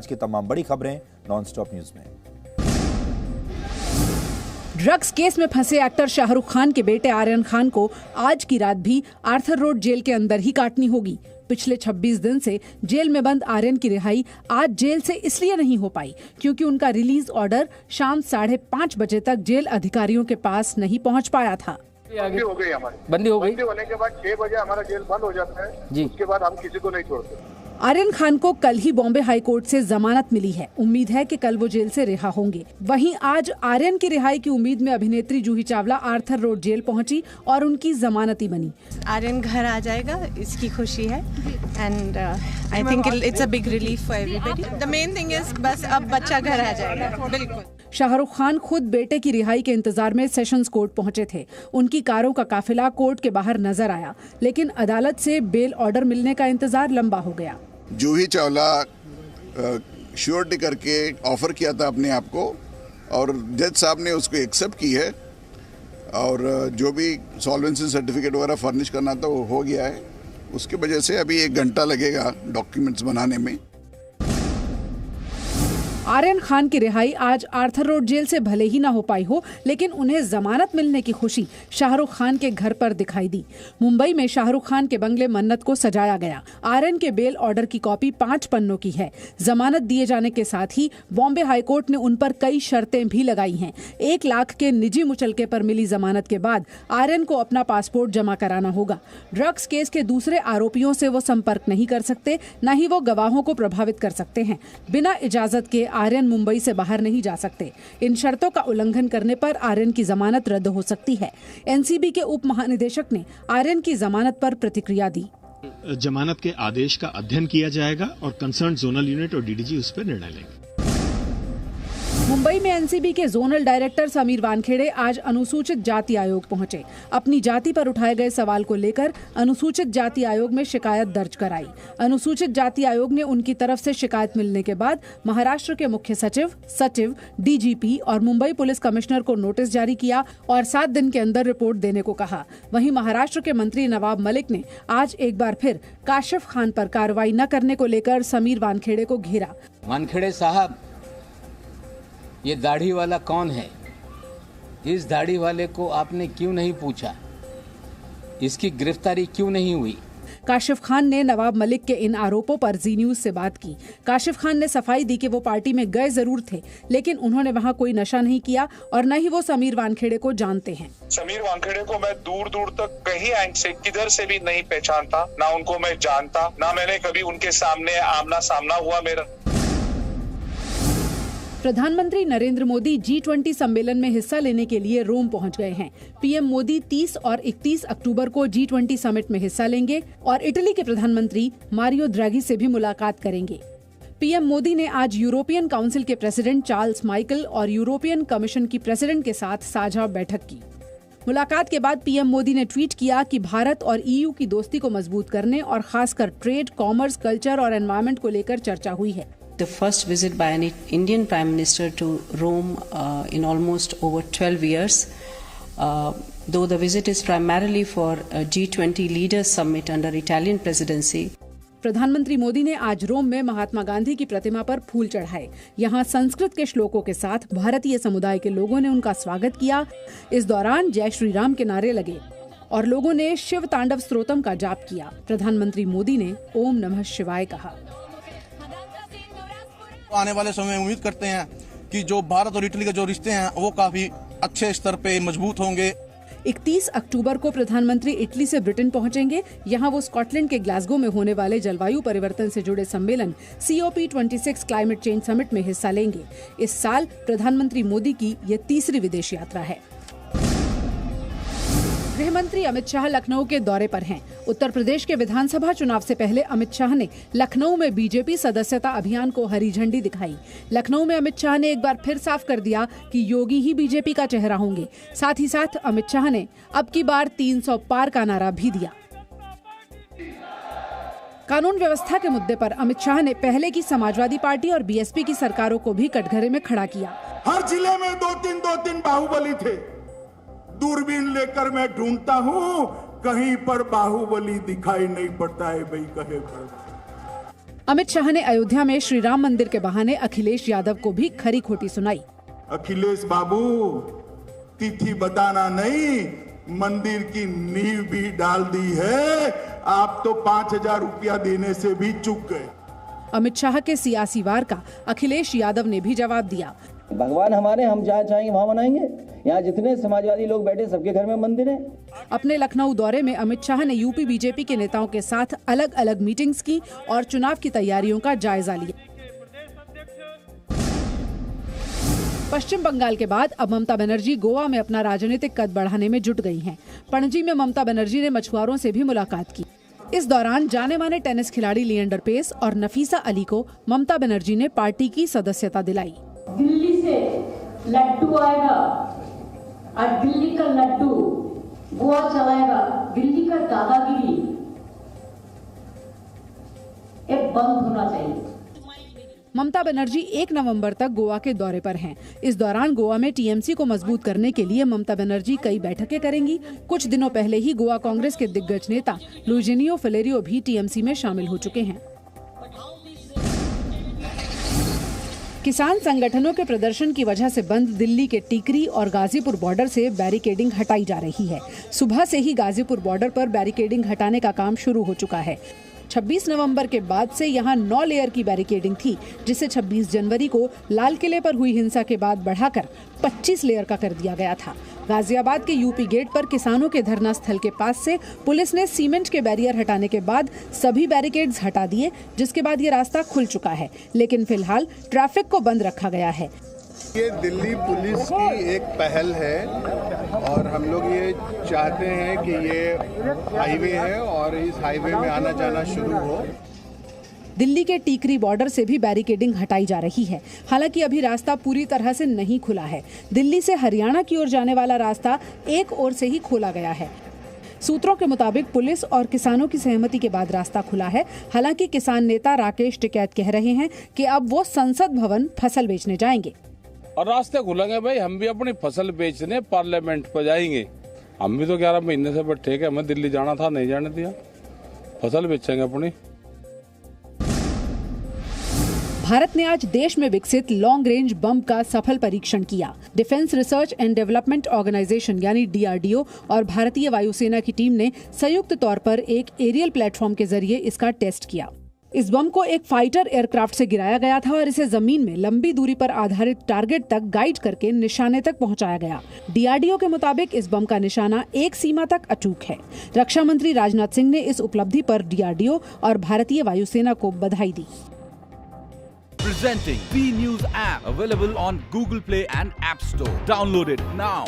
आज की तमाम बड़ी खबरें नॉन स्टॉप न्यूज में। ड्रग्स केस में फंसे एक्टर शाहरुख खान के बेटे आर्यन खान को आज की रात भी आर्थर रोड जेल के अंदर ही काटनी होगी। पिछले 26 दिन से जेल में बंद आर्यन की रिहाई आज जेल से इसलिए नहीं हो पाई क्योंकि उनका रिलीज ऑर्डर शाम 5:30 बजे तक जेल अधिकारियों के पास नहीं पहुंच पाया था। बंदी हो गई हमारी, बंदी हो गई। बंदी होने के बाद 6 बजे हमारा जेल बंद हो जाता है जी। उसके बाद हम किसी को नहीं छोड़ते। आर्यन खान को कल ही बॉम्बे हाई कोर्ट से जमानत मिली है। उम्मीद है कि कल वो जेल से रिहा होंगे। वहीं आज आर्यन की रिहाई की उम्मीद में अभिनेत्री Juhi Chawla Arthur road jail पहुंची और उनकी जमानती बनी। आर्यन घर आ जाएगा, इसकी खुशी है and I think it's a big relief for everybody. The main thing is बस अब बच्चा घर आ जाएगा। बिल्कुल। शाहरुख खान खुद बेटे की रिहाई के इंतजार में सेशंस कोर्ट पहुंचे थे। उनकी कारों का काफिला कोर्ट के बाहर नजर आया, लेकिन अदालत से बेल ऑर्डर मिलने का इंतजार लंबा हो गया। जूही चावला श्योरिटी करके ऑफर किया था अपने आप को और जज साहब ने उसको एक्सेप्ट की है और जो भी सॉल्वेंसी सर्टिफिकेट वगैरह फर्निश करना था वो हो गया है। उसकी वजह से अभी 1 घंटा लगेगा डॉक्यूमेंट्स बनाने में। आर्यन खान की रिहाई आज आर्थर रोड जेल से भले ही ना हो पाई हो, लेकिन उन्हें जमानत मिलने की खुशी शाहरुख खान के घर पर दिखाई दी। मुंबई में शाहरुख खान के बंगले मन्नत को सजाया गया। आर्यन के बेल ऑर्डर की कॉपी 5 पन्नों की है। जमानत दिए जाने के साथ ही बॉम्बे हाईकोर्ट ने उन पर कई शर्तें भी लगाई हैं। 1 लाख के निजी मुचलके पर मिली जमानत के बाद आर्यन को अपना पासपोर्ट जमा कराना होगा। ड्रग्स केस के दूसरे आरोपियों से वो संपर्क नहीं कर सकते, न ही वो गवाहों को प्रभावित कर सकते हैं। बिना इजाजत के आर्यन मुंबई से बाहर नहीं जा सकते। इन शर्तों का उल्लंघन करने पर आर्यन की जमानत रद्द हो सकती है। एनसीबी के उप महानिदेशक ने आर्यन की जमानत पर प्रतिक्रिया दी। जमानत के आदेश का अध्ययन किया जाएगा और कंसर्न जोनल यूनिट और डीडीजी उस पर निर्णय लेंगे। मुंबई में एनसीबी के जोनल डायरेक्टर समीर वानखेड़े आज अनुसूचित जाति आयोग पहुंचे। अपनी जाति पर उठाए गए सवाल को लेकर अनुसूचित जाति आयोग में शिकायत दर्ज कराई। अनुसूचित जाति आयोग ने उनकी तरफ से शिकायत मिलने के बाद महाराष्ट्र के मुख्य सचिव, डीजीपी और मुंबई पुलिस कमिश्नर को नोटिस जारी किया और 7 दिन के अंदर रिपोर्ट देने को कहा। वहीं महाराष्ट्र के मंत्री नवाब मलिक ने आज एक बार फिर काशिफ खान पर कार्रवाई न करने को लेकर समीर वानखेड़े को घेरा। वानखेड़े साहब, ये दाढ़ी वाला कौन है? इस दाढ़ी वाले को आपने क्यों नहीं पूछा? इसकी गिरफ्तारी क्यों नहीं हुई? काशिफ खान ने नवाब मलिक के इन आरोपों पर जी न्यूज से बात की। काशिफ खान ने सफाई दी कि वो पार्टी में गए जरूर थे, लेकिन उन्होंने वहां कोई नशा नहीं किया और न ही वो समीर वानखेड़े को जानते हैं। समीर वानखेड़े को मैं दूर दूर तक कहीं एंड से किधर से भी नहीं पहचानता, ना उनको मैं जानता, ना मैंने कभी उनके सामने आमना सामना हुआ मेरा। प्रधानमंत्री नरेंद्र मोदी G20 सम्मेलन में हिस्सा लेने के लिए रोम पहुंच गए हैं। पीएम मोदी 30 और 31 अक्टूबर को G20 समिट में हिस्सा लेंगे और इटली के प्रधानमंत्री मारियो ड्रैगी से भी मुलाकात करेंगे। पीएम मोदी ने आज यूरोपियन काउंसिल के प्रेसिडेंट चार्ल्स माइकल और यूरोपियन कमीशन की प्रेसिडेंट के साथ साझा बैठक की। मुलाकात के बाद पीएम मोदी ने ट्वीट किया कि भारत और ईयू की दोस्ती को मजबूत करने और खासकर ट्रेड, कॉमर्स, कल्चर और एनवायरनमेंट को लेकर चर्चा हुई है। The first visit by an Indian Prime Minister to Rome in almost over 12 years. Though the visit is primarily for a G20 Leaders Summit under Italian presidency. प्रधानमंत्री मोदी ने आज रोम में महात्मा गांधी की प्रतिमा पर फूल चढ़ाए। यहाँ संस्कृत के श्लोकों के साथ भारतीय समुदाय के लोगों ने उनका स्वागत किया। इस दौरान जय श्री राम के नारे लगे और लोगों ने शिव तांडव स्तोत्रम का जाप किया। प्रधानमंत्री मोदी ने ओम नमः शिवाय कहा। आने वाले समय में उम्मीद करते हैं कि जो भारत और इटली के जो रिश्ते हैं वो काफी अच्छे स्तर पे मजबूत होंगे। 31 अक्टूबर को प्रधानमंत्री इटली से ब्रिटेन पहुंचेंगे। यहां वो स्कॉटलैंड के ग्लासगो में होने वाले जलवायु परिवर्तन से जुड़े सम्मेलन COP26 क्लाइमेट चेंज समिट में हिस्सा लेंगे। इस साल प्रधानमंत्री मोदी की ये तीसरी विदेश यात्रा है। गृह मंत्री अमित शाह लखनऊ के दौरे पर हैं। उत्तर प्रदेश के विधानसभा चुनाव से पहले अमित शाह ने लखनऊ में बीजेपी सदस्यता अभियान को हरी झंडी दिखाई। लखनऊ में अमित शाह ने एक बार फिर साफ कर दिया कि योगी ही बीजेपी का चेहरा होंगे। साथ ही साथ अमित शाह ने अब की बार 300 पार का नारा भी दिया। कानून व्यवस्था के मुद्दे पर अमित शाह ने पहले की समाजवादी पार्टी और बीएसपी की सरकारों को भी कटघरे में खड़ा किया। हर जिले में दो तीन बाहुबली थे। दूरबीन लेकर मैं ढूंढता हूँ, कहीं पर बाहुबली दिखाई नहीं पड़ता है भाई कहे पर। अमित शाह ने अयोध्या में श्री राम मंदिर के बहाने अखिलेश यादव को भी खरी खोटी सुनाई। अखिलेश बाबू, तिथि बताना नहीं, मंदिर की नींव भी डाल दी है। आप तो 5,000 रुपया देने से भी चूक गए। अमित शाह के सियासी वार का अखिलेश यादव ने भी जवाब दिया। भगवान हमारे, हम जहाँ चाहेंगे वहाँ मनाएंगे। यहाँ जितने समाजवादी लोग बैठे सबके घर में मंदिर है। अपने लखनऊ दौरे में अमित शाह ने यूपी बीजेपी के नेताओं के साथ अलग अलग मीटिंग्स की और चुनाव की तैयारियों का जायजा लिया। पश्चिम बंगाल के बाद अब ममता बनर्जी गोवा में अपना राजनीतिक कद बढ़ाने में जुट गई हैं। पणजी में ममता बनर्जी ने मछुआरों से भी मुलाकात की। इस दौरान जाने माने टेनिस खिलाड़ी लिएंडर पेस और नफीसा अली को ममता बनर्जी ने पार्टी की सदस्यता दिलाई। दिल्ली से लड्डू आएगा और दिल्ली का लड्डू गोवा चलाएगा। दिल्ली का दादागिरी ये बंद होना चाहिए। ममता बनर्जी 1 नवंबर तक गोवा के दौरे पर हैं। इस दौरान गोवा में टीएमसी को मजबूत करने के लिए ममता बनर्जी कई बैठकें करेंगी। कुछ दिनों पहले ही गोवा कांग्रेस के दिग्गज नेता लुइजिनियो फिलेरियो भी टीएमसी में शामिल हो चुके हैं। किसान संगठनों के प्रदर्शन की वजह से बंद दिल्ली के टिकरी और गाजीपुर बॉर्डर से बैरिकेडिंग हटाई जा रही है। सुबह से ही गाजीपुर बॉर्डर पर बैरिकेडिंग हटाने का काम शुरू हो चुका है। 26 नवंबर के बाद से यहां 9 लेयर की बैरिकेडिंग थी, जिसे 26 जनवरी को लाल किले पर हुई हिंसा के बाद बढ़ाकर 25 लेयर का कर दिया गया था। गाजियाबाद के यूपी गेट पर किसानों के धरना स्थल के पास से पुलिस ने सीमेंट के बैरियर हटाने के बाद सभी बैरिकेड्स हटा दिए, जिसके बाद ये रास्ता खुल चुका है, लेकिन फिलहाल ट्रैफिक को बंद रखा गया है। ये दिल्ली पुलिस की एक पहल है और हम लोग ये चाहते हैं कि ये हाईवे है और इस हाईवे में आना जाना शुरू हो। दिल्ली के टीकरी बॉर्डर से भी बैरिकेडिंग हटाई जा रही है। हालांकि अभी रास्ता पूरी तरह से नहीं खुला है। दिल्ली से हरियाणा की ओर जाने वाला रास्ता एक ओर से ही खोला गया है। सूत्रों के मुताबिक पुलिस और किसानों की सहमति के बाद रास्ता खुला है। हालांकि किसान नेता राकेश टिकैत कह रहे हैं कि अब वो संसद भवन फसल बेचने जाएंगे और रास्ते खुलेंगे। भाई हम भी अपनी फसल बेचने पार्लियामेंट पर जाएंगे। हम भी तो 11 महीने से बैठे हैं। हमें दिल्ली जाना था, नहीं जाने दिया। फसल बेचेंगे अपनी। भारत ने आज देश में विकसित लॉन्ग रेंज बम का सफल परीक्षण किया। Defence research and development organisation यानी DRDO और भारतीय वायुसेना की टीम ने संयुक्त तौर पर एक एरियल प्लेटफॉर्म के जरिए इसका टेस्ट किया। इस बम को एक फाइटर एयरक्राफ्ट से गिराया गया था और इसे जमीन में लंबी दूरी पर आधारित टारगेट तक गाइड करके निशाने तक पहुंचाया गया। DRDO के मुताबिक इस बम का निशाना एक सीमा तक अचूक है। रक्षा मंत्री राजनाथ सिंह ने इस उपलब्धि पर DRDO और भारतीय वायुसेना को बधाई दी। Presenting B News app available on Google Play and App Store. Download it now.